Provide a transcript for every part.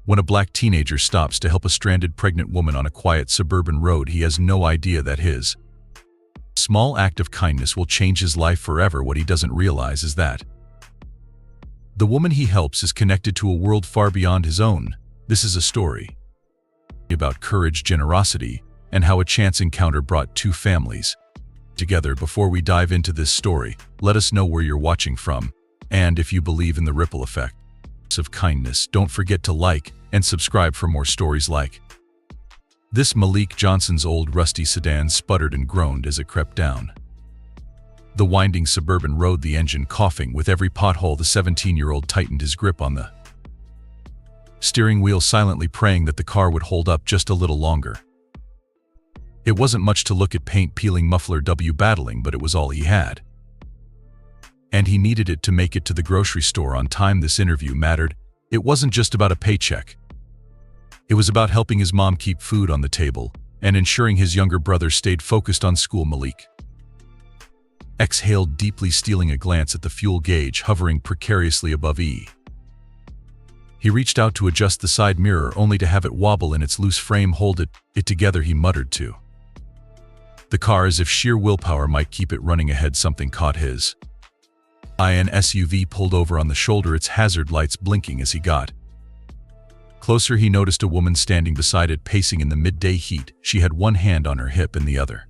When a black teenager stops to help a stranded pregnant woman on a quiet suburban road, he has no idea that his small act of kindness will change his life forever. What he doesn't realize is that the woman he helps is connected to a world far beyond his own. This is a story about courage, generosity, and how a chance encounter brought two families together. Before we dive into this story, let us know where you're watching from, and if you believe in the ripple effect of kindness, don't forget to like and subscribe for more stories like this. Malik Johnson's old rusty sedan sputtered and groaned as it crept down the winding suburban road, the engine coughing with every pothole. The 17-year-old tightened his grip on the steering wheel, silently praying that the car would hold up just a little longer. It wasn't much to look at: paint peeling, muffler W battling, but it was all he had. And he needed it to make it to the grocery store on time. This interview mattered. It wasn't just about a paycheck. It was about helping his mom keep food on the table and ensuring his younger brother stayed focused on school. Malik exhaled deeply, stealing a glance at the fuel gauge hovering precariously above E. He reached out to adjust the side mirror, only to have it wobble in its loose frame. Hold it together, he muttered to the car, as if sheer willpower might keep it running ahead. Something caught his eye. An SUV pulled over on the shoulder, its hazard lights blinking. As he got closer, he noticed a woman standing beside it, pacing in the midday heat. She had one hand on her hip and the other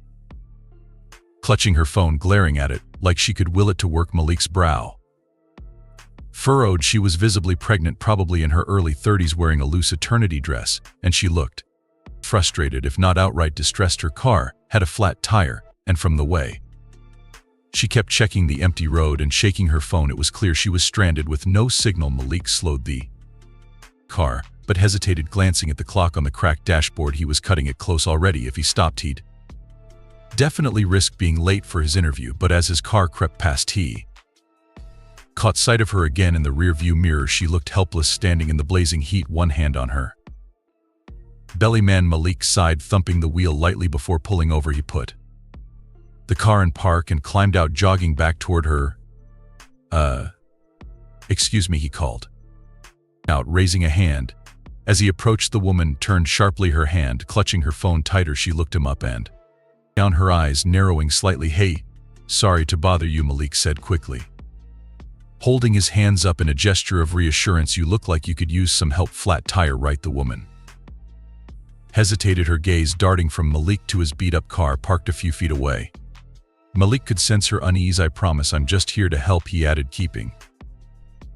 clutching her phone, glaring at it like she could will it to work. Malik's brow furrowed. She was visibly pregnant, probably in her early 30s, wearing a loose eternity dress, and she looked frustrated, if not outright distressed. Her car had a flat tire, and from the way she kept checking the empty road and shaking her phone, it was clear she was stranded with no signal. Malik slowed the car, but hesitated, glancing at the clock on the cracked dashboard. He was cutting it close already. If he stopped, he'd definitely risk being late for his interview. But as his car crept past, he caught sight of her again in the rearview mirror. She looked helpless, standing in the blazing heat, one hand on her belly. Malik sighed, thumping the wheel lightly before pulling over. He put the car in park and climbed out, jogging back toward her. Excuse me, he called out, raising a hand. As he approached, the woman turned sharply, her hand clutching her phone tighter. She looked him up and down, her eyes narrowing slightly. Hey, sorry to bother you, Malik said quickly, holding his hands up in a gesture of reassurance. You look like you could use some help. Flat tire, right? The woman hesitated, her gaze darting from Malik to his beat-up car parked a few feet away. Malik could sense her unease. I promise I'm just here to help, he added, keeping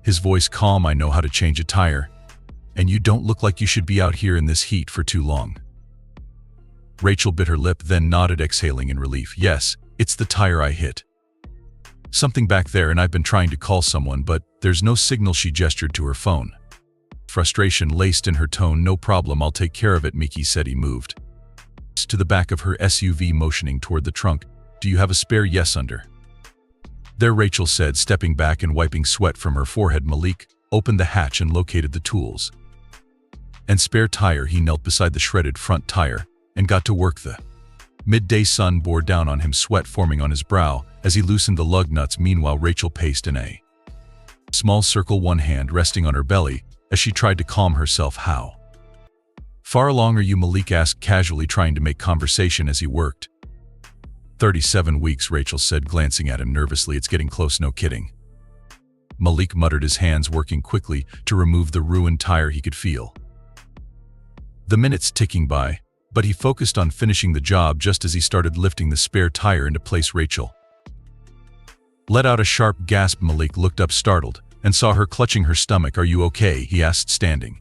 his voice calm. I know how to change a tire, and you don't look like you should be out here in this heat for too long. Rachel bit her lip, then nodded, exhaling in relief. Yes, it's the tire. I hit something back there and I've been trying to call someone, but there's no signal. She gestured to her phone, frustration laced in her tone. No problem, I'll take care of it, Miki said. He moved to the back of her SUV, motioning toward the trunk. Do you have a spare? Yes, under there, Rachel said, stepping back and wiping sweat from her forehead. Malik opened the hatch and located the tools and spare tire. He knelt beside the shredded front tire and got to work. The midday sun bore down on him, sweat forming on his brow as he loosened the lug nuts. Meanwhile, Rachel paced in a small circle, one hand resting on her belly as she tried to calm herself. How far along are you? Malik asked casually, trying to make conversation as he worked. 37 weeks, Rachel said, glancing at him nervously. It's getting close, no kidding. Malik muttered, his hands working quickly to remove the ruined tire. He could feel the minutes ticking by, but he focused on finishing the job. Just as he started lifting the spare tire into place, Rachel let out a sharp gasp. Malik looked up, startled, and saw her clutching her stomach. Are you okay? He asked, standing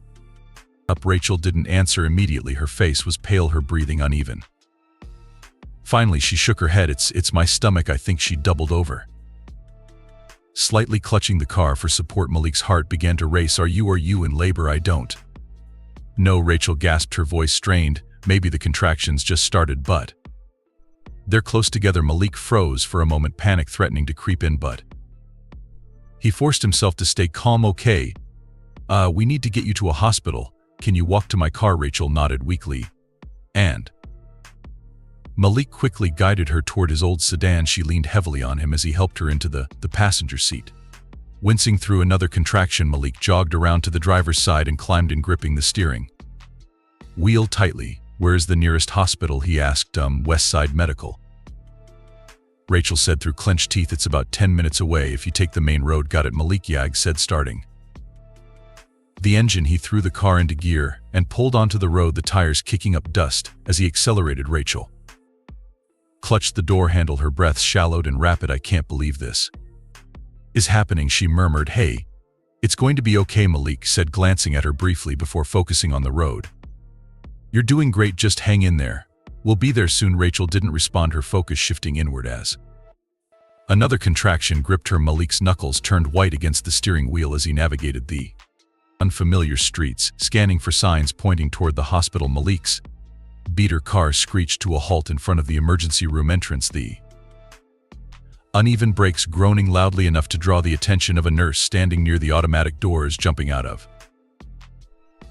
up. Rachel didn't answer immediately. Her face was pale, her breathing uneven. Finally, she shook her head. It's my stomach, I think. She doubled over, slightly clutching the car for support. Malik's heart began to race. Are you in labor? I don't know, Rachel gasped, her voice strained. Maybe the contractions just started, but they're close together. Malik froze for a moment, panic threatening to creep in, but he forced himself to stay calm. Okay, we need to get you to a hospital. Can you walk to my car? Rachel nodded weakly, and Malik quickly guided her toward his old sedan. She leaned heavily on him as he helped her into the passenger seat. Wincing through another contraction, Malik jogged around to the driver's side and climbed in, gripping the steering wheel tightly. "Where's the nearest hospital?" he asked. Westside Medical," Rachel said through clenched teeth. "It's about 10 minutes away if you take the main road." "Got it," Malik Yag said, starting the engine. He threw the car into gear and pulled onto the road, the tires kicking up dust as he accelerated. Rachel clutched the door handle, her breath shallowed and rapid. "I can't believe this is happening," she murmured. "Hey, it's going to be okay," Malik said, glancing at her briefly before focusing on the road. "You're doing great, just hang in there. We'll be there soon." Rachel didn't respond, her focus shifting inward as another contraction gripped her. Malik's knuckles turned white against the steering wheel as he navigated the unfamiliar streets, scanning for signs pointing toward the hospital. Malik's beater car screeched to a halt in front of the emergency room entrance, the uneven brakes groaning loudly enough to draw the attention of a nurse standing near the automatic doors. Jumping out of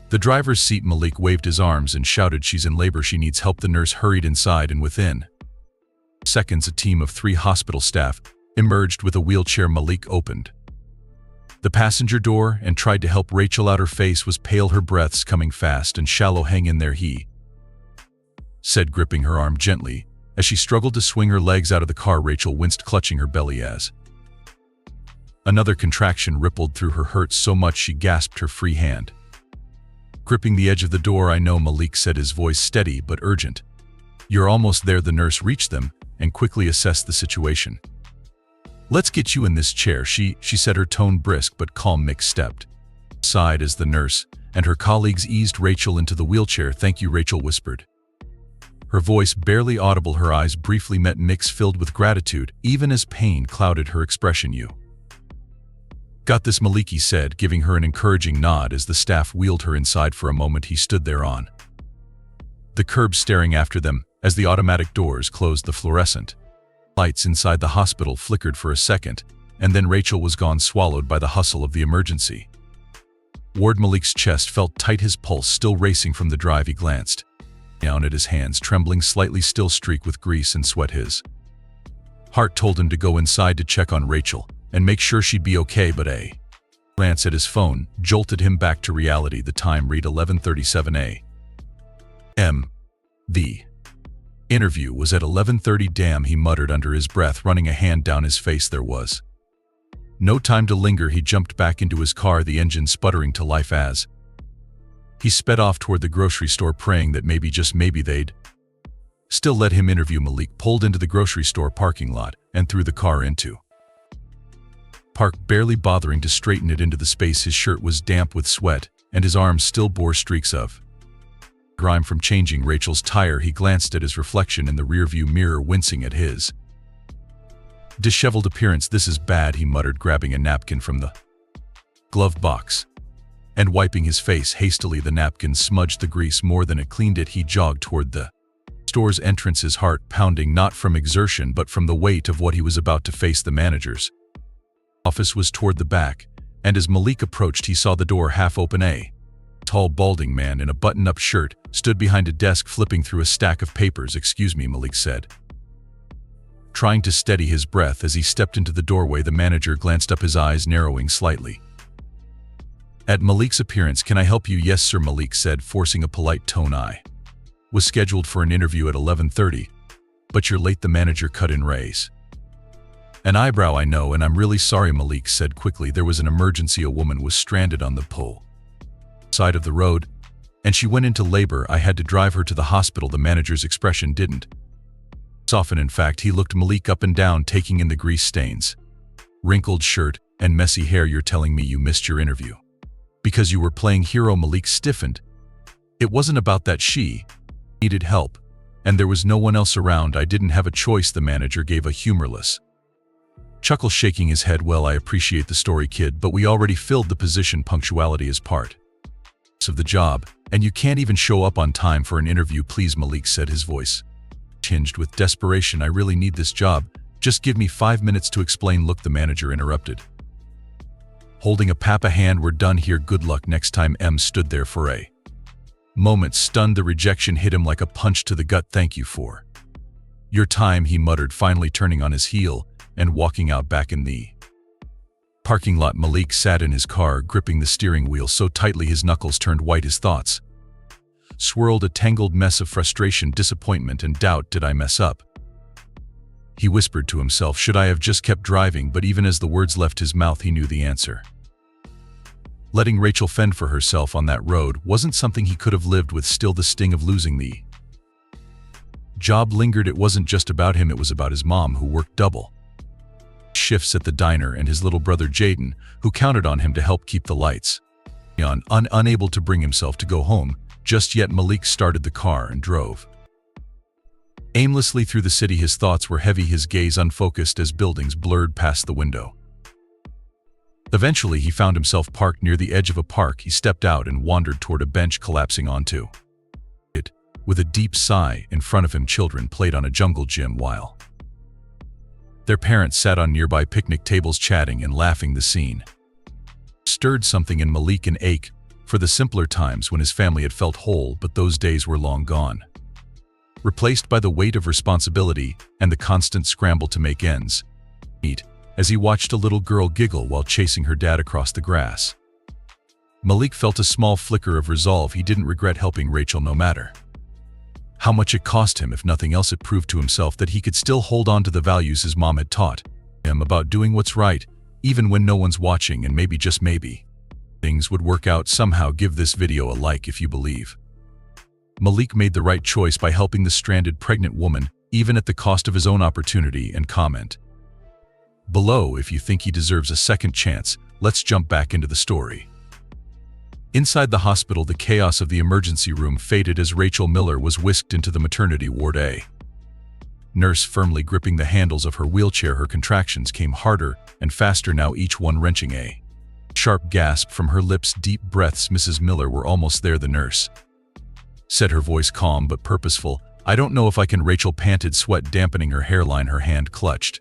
the driver's seat, Malik waved his arms and shouted, "She's in labor, she needs help." The nurse hurried inside, and within seconds a team of 3 hospital staff emerged with a wheelchair. Malik opened the passenger door and tried to help Rachel out. Her face was pale, her breaths coming fast and shallow. "Hang in there," he said, gripping her arm gently as she struggled to swing her legs out of the car. Rachel winced, clutching her belly as another contraction rippled through her, hurt so much she gasped, her free hand gripping the edge of the door. "I know," Malik said, his voice steady but urgent. "You're almost there." The nurse reached them and quickly assessed the situation. "Let's get you in this chair," she said, her tone brisk but calm. Mick stepped aside as the nurse and her colleagues eased Rachel into the wheelchair. "Thank you," Rachel whispered, her voice barely audible. Her eyes briefly met Mick's, filled with gratitude, even as pain clouded her expression. "You got this," Maliki said, giving her an encouraging nod as the staff wheeled her inside. For a moment he stood there on the curb, staring after them as the automatic doors closed. The fluorescent lights inside the hospital flickered for a second, and then Rachel was gone, swallowed by the hustle of the emergency ward. Malik's chest felt tight, his pulse still racing from the drive. He glanced down at his hands, trembling slightly, still streaked with grease and sweat. His heart told him to go inside to check on Rachel and make sure she'd be okay, but a glance at his phone jolted him back to reality. The time read 11:37 a.m. The interview was at 11:30. "Damn," he muttered under his breath, running a hand down his face. There was no time to linger. He jumped back into his car, the engine sputtering to life as he sped off toward the grocery store, praying that maybe, just maybe, they'd still let him interview. Malik pulled into the grocery store parking lot and threw the car into park, barely bothering to straighten it into the space. His shirt was damp with sweat, and his arms still bore streaks of grime from changing Rachel's tire. He glanced at his reflection in the rearview mirror, wincing at his disheveled appearance. "This is bad," he muttered, grabbing a napkin from the glove box and wiping his face hastily. The napkin smudged the grease more than it cleaned it. He jogged toward the store's entrance, his heart pounding, not from exertion but from the weight of what he was about to face. The manager's office was toward the back, and as Malik approached he saw the door half open. A tall, balding man in a button-up shirt stood behind a desk, flipping through a stack of papers. "Excuse me," Malik said, trying to steady his breath as he stepped into the doorway. The manager glanced up, his eyes narrowing slightly at Malik's appearance. "Can I help you?" "Yes, sir," Malik said, forcing a polite tone. "I was scheduled for an interview at 11:30, but you're late." The manager cut in, raise an eyebrow. "I know, and I'm really sorry," Malik said quickly. "There was an emergency. A woman was stranded on the pole side of the road, and she went into labor. I had to drive her to the hospital." The manager's expression didn't soften. In fact, he looked Malik up and down, taking in the grease stains, wrinkled shirt, and messy hair. "You're telling me you missed your interview because you were playing hero?" Malik stiffened. "It wasn't about that. She needed help, and there was no one else around. I didn't have a choice." The manager gave a humorless chuckle, shaking his head. "Well, I appreciate the story, kid, but we already filled the position. Punctuality is part of the job, and you can't even show up on time for an interview." "Please," Malik said, his voice tinged with desperation. "I really need this job. Just give me 5 minutes to explain." "Look," the manager interrupted, holding a papa hand, "we're done here. Good luck next time." M stood there for a moment, stunned. The rejection hit him like a punch to the gut. "Thank you for your time," he muttered, finally turning on his heel and walking out back in the Parking lot. Malik sat in his car, gripping the steering wheel so tightly his knuckles turned white. His thoughts swirled, a tangled mess of frustration, disappointment, and doubt. Did I mess up? He whispered to himself. Should I have just kept driving? But even as the words left his mouth, he knew the answer. Letting Rachel fend for herself on that road wasn't something he could have lived with. Still, the sting of losing the job lingered. It wasn't just about him, it was about his mom, who worked double shifts at the diner, and his little brother Jaden, who counted on him to help keep the lights on. Unable to bring himself to go home just yet, Malik started the car and drove aimlessly through the city. His thoughts were heavy, his gaze unfocused as buildings blurred past the window. Eventually, he found himself parked near the edge of a park. He stepped out and wandered toward a bench collapsing onto it. With a deep sigh, in front of him, children played on a jungle gym while their parents sat on nearby picnic tables chatting and laughing. The scene stirred something in Malik, an ache for the simpler times when his family had felt whole, but those days were long gone, replaced by the weight of responsibility and the constant scramble to make ends meet. As he watched a little girl giggle while chasing her dad across the grass, Malik felt a small flicker of resolve. He didn't regret helping Rachel, no matter how much it cost him. If nothing else, it proved to himself that he could still hold on to the values his mom had taught him about doing what's right, even when no one's watching, and maybe, just maybe, things would work out somehow. Give this video a like if you believe Malik made the right choice by helping the stranded pregnant woman, even at the cost of his own opportunity, and comment below if you think he deserves a second chance. Let's jump back into the story. Inside the hospital, the chaos of the emergency room faded as Rachel Miller was whisked into the maternity ward. A nurse firmly gripping the handles of her wheelchair. Her contractions came harder and faster now, each one wrenching a sharp gasp from her lips. Deep breaths. Mrs. Miller, we're almost there, the nurse said, her voice calm but purposeful. I don't know if I can. Rachel panted, sweat dampening her hairline. Her hand clutched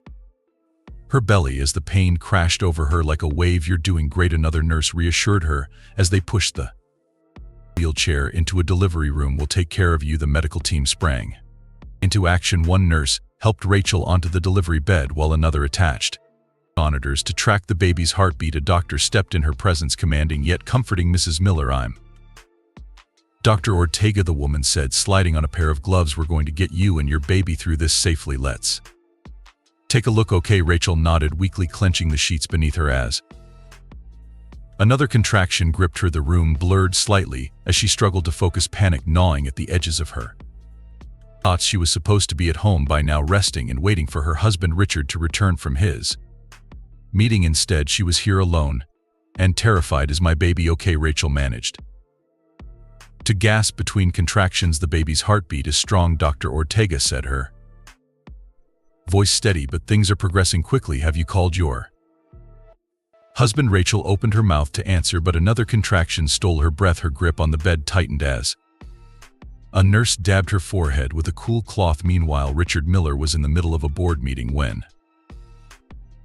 her belly as the pain crashed over her like a wave. You're doing great, another nurse reassured her as they pushed the wheelchair into a delivery room. We'll take care of you. The medical team sprang into action. One nurse helped Rachel onto the delivery bed while another attached monitors to track the baby's heartbeat. A doctor stepped in, her presence commanding yet comforting. Mrs. Miller, I'm Dr. Ortega, the woman said, sliding on a pair of gloves. We're going to get you and your baby through this safely. Let's take a look. Okay, Rachel nodded, weakly clenching the sheets beneath her as another contraction gripped her. The room blurred slightly as she struggled to focus, panic gnawing at the edges of her thoughts. She was supposed to be at home by now, resting and waiting for her husband Richard to return from his meeting. Instead, she was here alone and terrified. Is my baby okay? Rachel managed to gasp between contractions. The baby's heartbeat is strong, Dr. Ortega said, her voice steady, but things are progressing quickly. Have you called your husband? Rachel opened her mouth to answer, but another contraction stole her breath. Her grip on the bed tightened as a nurse dabbed her forehead with a cool cloth. Meanwhile, Richard Miller was in the middle of a board meeting when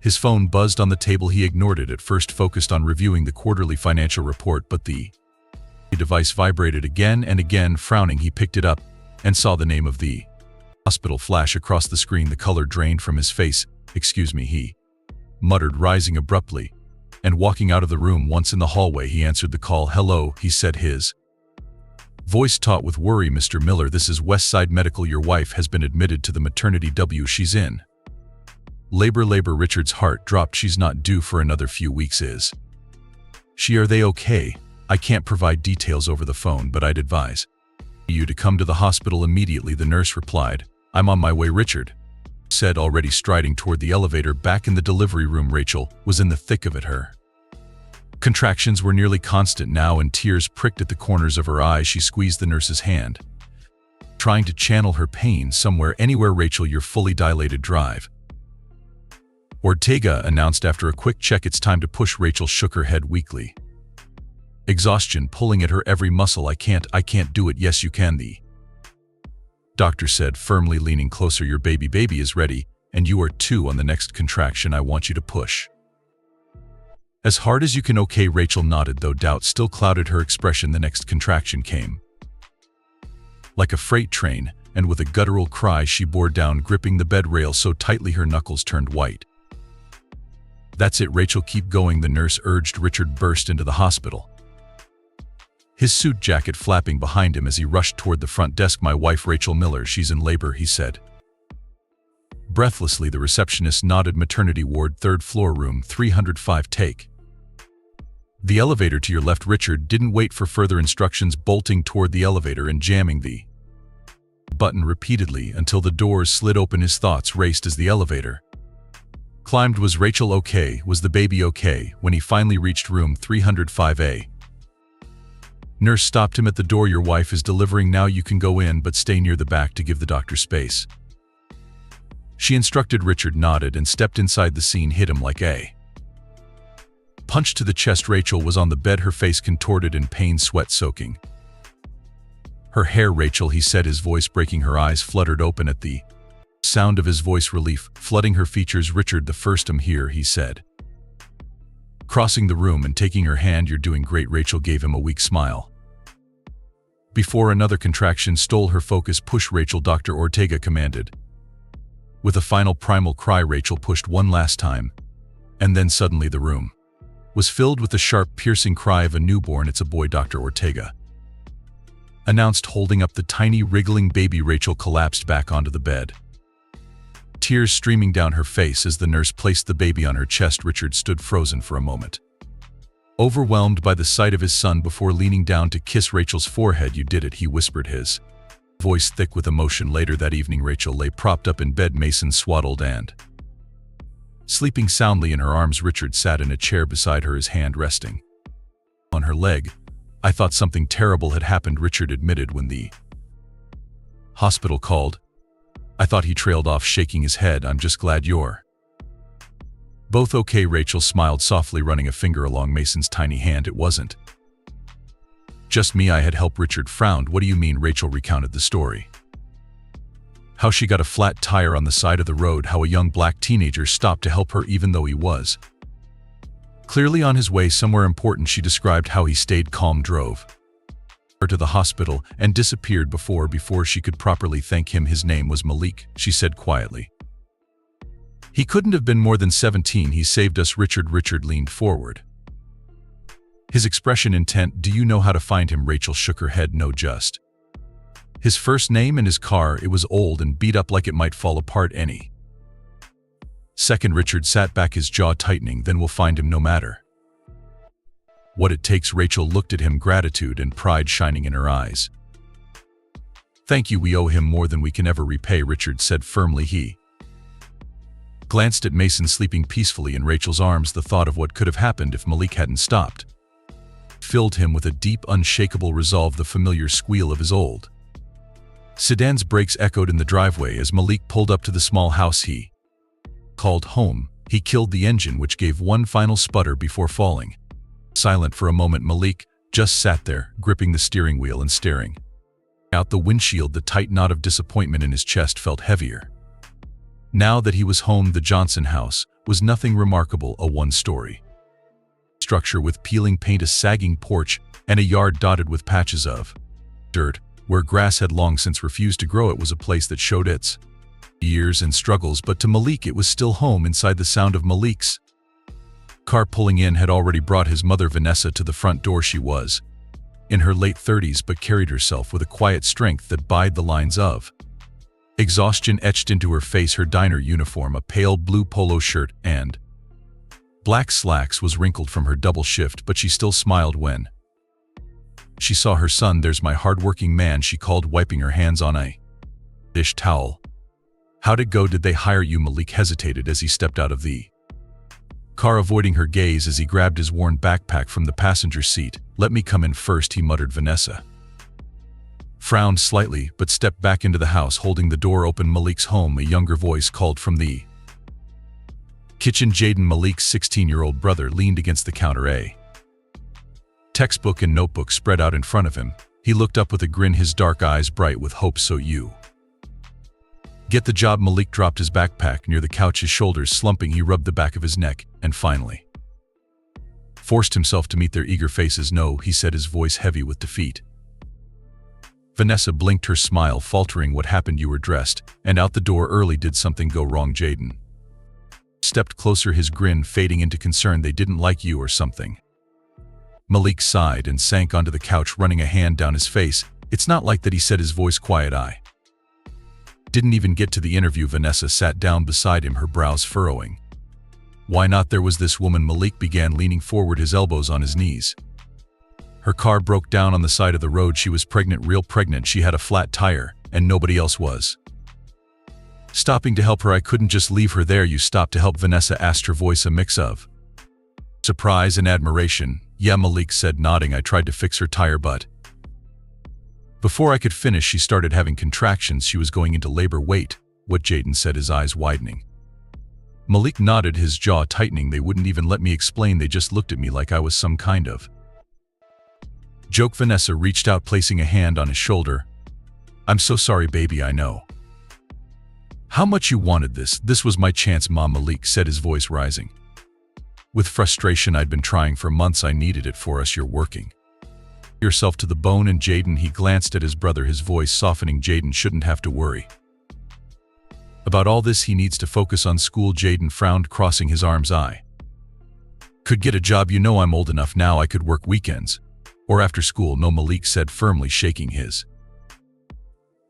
his phone buzzed on the table. He ignored it, at first focused on reviewing the quarterly financial report, but the device vibrated again and again. Frowning, he picked it up and saw the name of the hospital flash across the screen. The color drained from his face. Excuse me, he muttered, rising abruptly and walking out of the room. Once in the hallway, he answered the call. Hello, he said, his voice taut with worry. Mr. Miller, this is Westside Medical. Your wife has been admitted to the maternity W. She's in labor. Richard's heart dropped. She's not due for another few weeks, is she? Are they okay? I can't provide details over the phone, but I'd advise you to come to the hospital immediately, the nurse replied. I'm on my way, Richard said, already striding toward the elevator. Back in the delivery room, Rachel was in the thick of it. Her contractions were nearly constant now, and tears pricked at the corners of her eyes. She squeezed the nurse's hand, trying to channel her pain somewhere, anywhere. Rachel, you're fully dilated. Drive, Ortega announced after a quick check. It's time to push. Rachel shook her head weakly, exhaustion pulling at her every muscle. I can't do it. Yes, you can, the doctor said, firmly leaning closer. Your baby is ready, and you are too. On the next contraction, I want you to push as hard as you can. Okay, Rachel nodded, though doubt still clouded her expression. The next contraction came like a freight train, and with a guttural cry, she bore down, gripping the bed rail so tightly her knuckles turned white. That's it, Rachel, keep going, the nurse urged. Richard burst into the hospital, his suit jacket flapping behind him as he rushed toward the front desk. My wife, Rachel Miller, she's in labor, he said. Breathlessly, the receptionist nodded. Maternity ward, 3rd floor, room 305, take the elevator to your left. Richard didn't wait for further instructions, bolting toward the elevator and jamming the button repeatedly until the doors slid open. His thoughts raced as the elevator climbed. Was Rachel okay? Was the baby okay? When he finally reached room 305A, nurse stopped him at the door. Your wife is delivering now. You can go in, but stay near the back to give the doctor space, she instructed. Richard nodded and stepped inside. The scene hit him like a punch to the chest. Rachel was on the bed, her face contorted in pain, sweat soaking her hair. Rachel, he said, his voice breaking. Her eyes fluttered open at the sound of his voice, relief flooding her features. Richard, the first, I'm here, he said, crossing the room and taking her hand. You're doing great. Rachel gave him a weak smile before another contraction stole her focus. Push, Rachel, Dr. Ortega commanded. With a final primal cry, Rachel pushed one last time, and then suddenly the room was filled with the sharp, piercing cry of a newborn. It's a boy, Dr. Ortega announced, holding up the tiny, wriggling baby. Rachel collapsed back onto the bed, tears streaming down her face as the nurse placed the baby on her chest. Richard stood frozen for a moment, overwhelmed by the sight of his son, before leaning down to kiss Rachel's forehead. You did it, he whispered, his voice thick with emotion. Later that evening, Rachel lay propped up in bed, Mason swaddled and sleeping soundly in her arms. Richard sat in a chair beside her, his hand resting on her leg. I thought something terrible had happened, Richard admitted when the hospital called. I thought. He trailed off, shaking his head. I'm just glad you're both okay. Rachel smiled softly, running a finger along Mason's tiny hand. It wasn't just me, I had help. Richard frowned. What do you mean? Rachel recounted the story. How she got a flat tire on the side of the road, how a young black teenager stopped to help her even though he was clearly on his way somewhere important. She described how he stayed calm, drove her to the hospital, and disappeared before she could properly thank him. His name was Malik, she said quietly. He couldn't have been more than 17. He saved us. Richard leaned forward, his expression intent. Do you know how to find him? Rachel shook her head. No, just his first name and his car. It was old and beat up, like it might fall apart any second. Richard sat back, his jaw tightening. Then we'll find him no matter what it takes. Rachel looked at him, gratitude and pride shining in her eyes. Thank you, we owe him more than we can ever repay, Richard said firmly. He glanced at Mason sleeping peacefully in Rachel's arms. The thought of what could have happened if Malik hadn't stopped filled him with a deep, unshakable resolve. The familiar squeal of his old sedan's brakes echoed in the driveway as Malik pulled up to the small house he called home. He killed the engine, which gave one final sputter before falling silent for a moment. Malik just sat there, gripping the steering wheel and staring out the windshield. The tight knot of disappointment in his chest felt heavier. Now that he was home, the Johnson house was nothing remarkable, a one-story structure with peeling paint, a sagging porch, and a yard dotted with patches of dirt where grass had long since refused to grow. It was a place that showed its years and struggles, but to Malik it was still home. Inside, the sound of Malik's car pulling in had already brought his mother Vanessa to the front door. She was in her late 30s but carried herself with a quiet strength that belied the lines of exhaustion etched into her face. Her diner uniform, a pale blue polo shirt and black slacks, was wrinkled from her double shift, but she still smiled when she saw her son. There's my hard-working man, she called, wiping her hands on a dish towel. How'd it go? Did they hire you? Malik hesitated as he stepped out of the car, avoiding her gaze as he grabbed his worn backpack from the passenger seat. Let me come in first, he muttered. Vanessa frowned slightly, but stepped back into the house, holding the door open. Malik's home, a younger voice called from the kitchen. Jaden, Malik's 16-year-old brother, leaned against the counter, a textbook and notebook spread out in front of him. He looked up with a grin, his dark eyes bright with hope. So you get the job? Malik dropped his backpack near the couch, his shoulders slumping. He rubbed the back of his neck and finally forced himself to meet their eager faces. No, he said, his voice heavy with defeat. Vanessa blinked, her smile faltering. What happened? You were dressed and out the door early. Did something go wrong? Jaden Stepped closer, his grin fading into concern. They didn't like you or something. Malik sighed and sank onto the couch, running a hand down his face. It's not like that, he said, his voice quiet. I didn't even get to the interview. Vanessa sat down beside him, her brows furrowing. Why not? There was this woman. Malik began, leaning forward, his elbows on his knees. Her car broke down on the side of the road. She was pregnant, real pregnant. She had a flat tire, and nobody else was stopping to help her. I couldn't just leave her there. You stopped to help? Vanessa asked, her voice a mix of surprise and admiration. Yeah, Malik said, nodding. I tried to fix her tire, but before I could finish, she started having contractions. She was going into labor. Wait, what? Jaden said, his eyes widening. Malik nodded, his jaw tightening. They wouldn't even let me explain. They just looked at me like I was some kind of joke. Vanessa reached out, placing a hand on his shoulder. I'm so sorry, baby. I know how much you wanted this. This was my chance, Mom, Malik said, his voice rising with frustration. I'd been trying for months. I needed it for us. You're working yourself to the bone. And Jaden, he glanced at his brother, his voice softening. Jaden shouldn't have to worry about all this. He needs to focus on school. Jaden frowned, crossing his arms. I could get a job. You know, I'm old enough now. I could work weekends or after school. No, Malik said firmly, shaking his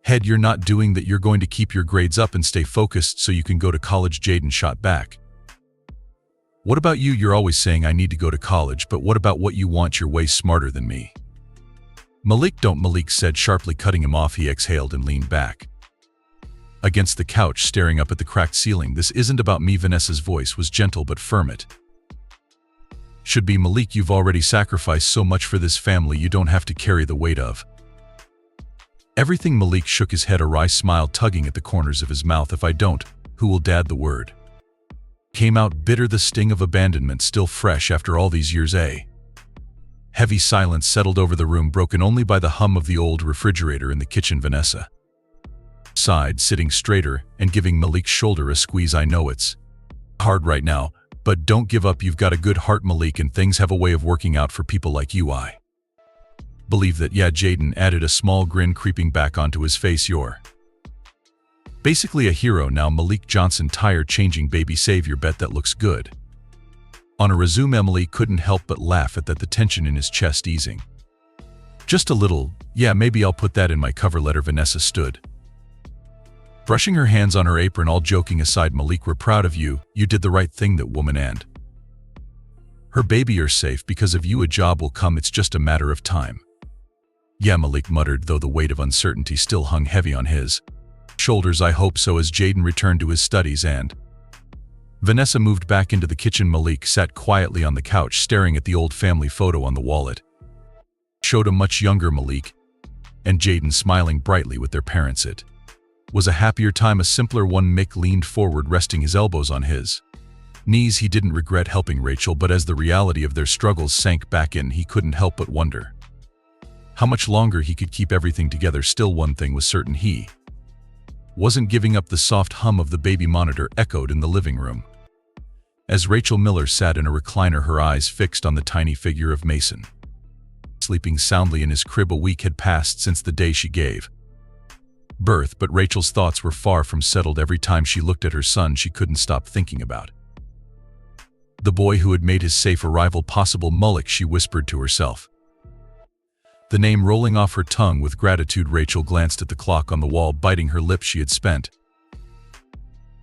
head. You're not doing that. You're going to keep your grades up and stay focused so you can go to college. Jaden shot back. What about you? You're always saying I need to go to college, but what about what you want? You're way smarter than me. Malik, don't, Malik said sharply, cutting him off. He exhaled and leaned back against the couch, staring up at the cracked ceiling. This isn't about me. Vanessa's voice was gentle but firm. It should be. Malik, you've already sacrificed so much for this family. You don't have to carry the weight of everything. Malik shook his head, a wry smile tugging at the corners of his mouth. If I don't, who will? Dad. The word came out bitter, the sting of abandonment still fresh after all these years. A heavy silence settled over the room, broken only by the hum of the old refrigerator in the kitchen. Vanessa sighed, sitting straighter and giving Malik's shoulder a squeeze. I know it's hard right now, but don't give up. You've got a good heart, Malik, and things have a way of working out for people like you. I believe that. Yeah, Jaden added, a small grin creeping back onto his face. You're basically a hero now. Malik Johnson, tire changing, baby savior. Bet that looks good on a resume. Emily couldn't help but laugh at that, the tension in his chest easing just a little. Yeah, maybe I'll put that in my cover letter. Vanessa stood, brushing her hands on her apron. All joking aside, Malik, we're proud of you. You did the right thing. That woman and her baby are safe because of you. A job will come. It's just a matter of time. Yeah, Malik muttered, though the weight of uncertainty still hung heavy on his shoulders. I hope so. As Jaden returned to his studies and Vanessa moved back into the kitchen, Malik sat quietly on the couch, staring at the old family photo on the wall. It showed a much younger Malik and Jaden smiling brightly with their parents. It was a happier time, a simpler one. Mick leaned forward, resting his elbows on his knees. He didn't regret helping Rachel, but as the reality of their struggles sank back in, he couldn't help but wonder how much longer he could keep everything together. Still, one thing was certain, he wasn't giving up. The soft hum of the baby monitor echoed in the living room as Rachel Miller sat in a recliner, her eyes fixed on the tiny figure of Mason, sleeping soundly in his crib. A week had passed since the day she gave birth, but Rachel's thoughts were far from settled. Every time she looked at her son, she couldn't stop thinking about the boy who had made his safe arrival possible. Mullock, she whispered to herself, the name rolling off her tongue with gratitude. Rachel glanced at the clock on the wall, biting her lip. She had spent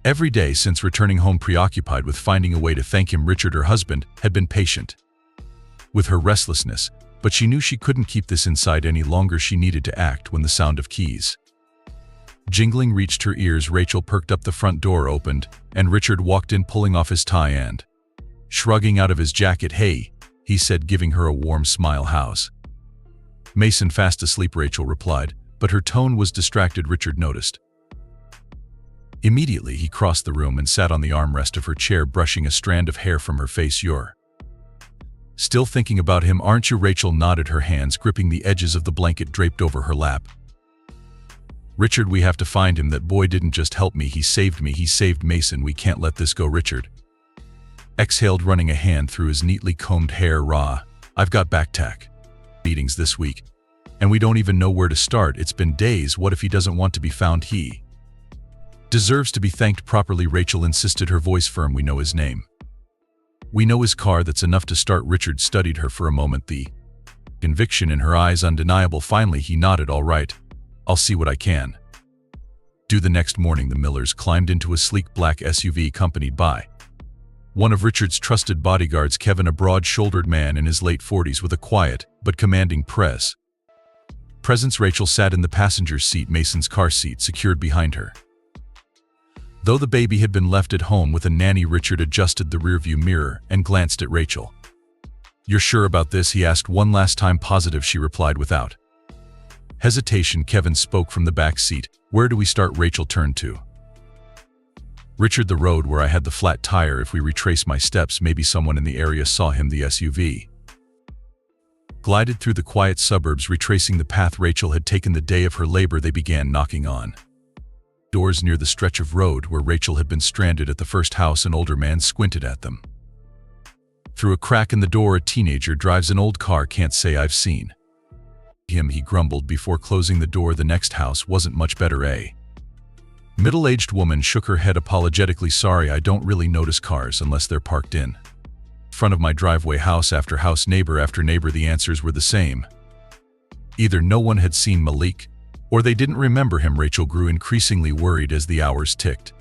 every day since returning home preoccupied with finding a way to thank him. Richard, her husband, had been patient with her restlessness, but she knew she couldn't keep this inside any longer. She needed to act. When the sound of keys jingling reached her ears, Rachel perked up. The front door opened, and Richard walked in, pulling off his tie and shrugging out of his jacket. Hey, he said, giving her a warm smile. How's Mason? Fast asleep, Rachel replied, but her tone was distracted. Richard noticed. Immediately, he crossed the room and sat on the armrest of her chair, brushing a strand of hair from her face. You're still thinking about him, aren't you? Rachel nodded, her hands gripping the edges of the blanket draped over her lap. Richard, we have to find him. That boy didn't just help me, he saved me. He saved Mason. We can't let this go. Richard exhaled, running a hand through his neatly combed hair. I've got back-tack meetings this week, and we don't even know where to start. It's been days. What if he doesn't want to be found? He Deserves to be thanked properly, Rachel insisted, her voice firm. We know his name. We know his car. That's enough to start. Richard studied her for a moment, the conviction in her eyes undeniable. Finally he nodded. All right, I'll see what I can do. The next morning the Millers climbed into a sleek black SUV accompanied by one of Richard's trusted bodyguards, Kevin, a broad-shouldered man in his late 40s with a quiet but commanding presence. Rachel sat in the passenger's seat, Mason's car seat secured behind her. Though the baby had been left at home with a nanny, Richard adjusted the rearview mirror and glanced at Rachel. You're sure about this? He asked. One last time. Positive, she replied without hesitation. Kevin spoke from the back seat. Where do we start? Rachel turned to Richard. The road where I had the flat tire. If we retrace my steps, maybe someone in the area saw him. The SUV glided through the quiet suburbs, retracing the path Rachel had taken the day of her labor. They began knocking on doors near the stretch of road where Rachel had been stranded. At the first house, an older man squinted at them through a crack in the door. A teenager drives an old car. Can't say I've seen him, he grumbled before closing the door. The next house wasn't much better. A middle-aged woman shook her head apologetically. Sorry, I don't really notice cars unless they're parked in front of my driveway. House after house, neighbor after neighbor. The answers were the same. Either no one had seen Malik, or they didn't remember him. Rachel grew increasingly worried as the hours ticked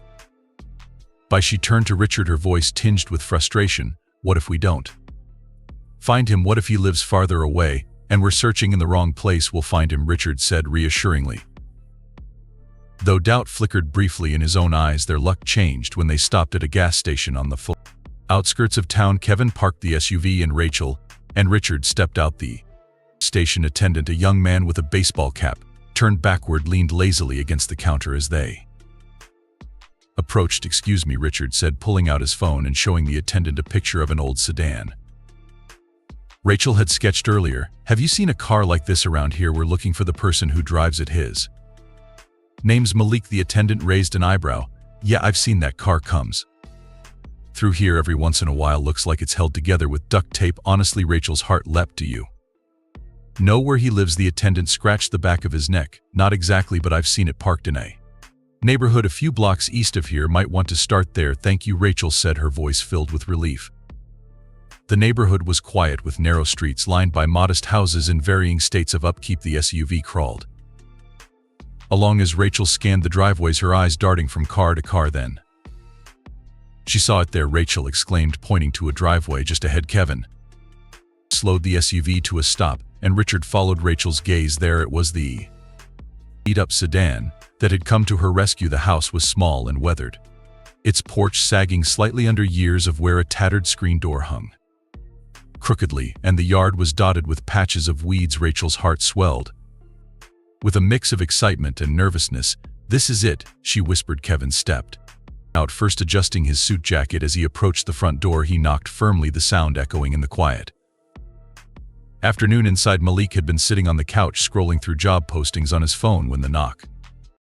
by. She turned to Richard, her voice tinged with frustration. What if we don't find him? What if he lives farther away and we're searching in the wrong place? We'll find him, Richard said reassuringly. Though doubt flickered briefly in his own eyes, their luck changed when they stopped at a gas station on the outskirts of town. Kevin parked the SUV and Rachel and Richard stepped out. The station attendant, a young man with a baseball cap, turned backward, leaned lazily against the counter as they approached. Excuse me, Richard said, pulling out his phone and showing the attendant a picture of an old sedan Rachel had sketched earlier. Have you seen a car like this around here? We're looking for the person who drives it. His name's Malik. The attendant raised an eyebrow. Yeah, I've seen that car. Comes through here every once in a while. Looks like it's held together with duct tape. Honestly, Rachel's heart leapt. Do you know where he lives? The attendant scratched the back of his neck. Not exactly, but I've seen it parked in a neighborhood a few blocks east of here. Might want to start there. Thank you, Rachel said, her voice filled with relief. The neighborhood was quiet, with narrow streets lined by modest houses in varying states of upkeep. The SUV crawled along as Rachel scanned the driveways, her eyes darting from car to car. Then she saw it there, Rachel exclaimed, pointing to a driveway just ahead. Kevin slowed the SUV to a stop, and Richard followed Rachel's gaze. There it was, the beat-up sedan that had come to her rescue. The house was small and weathered, its porch sagging slightly under years of wear. A tattered screen door hung crookedly, and the yard was dotted with patches of weeds. Rachel's heart swelled with a mix of excitement and nervousness. This is it, she whispered. Kevin stepped out, first adjusting his suit jacket. As he approached the front door, he knocked firmly, the sound echoing in the quiet afternoon inside. Malik had been sitting on the couch scrolling through job postings on his phone when the knock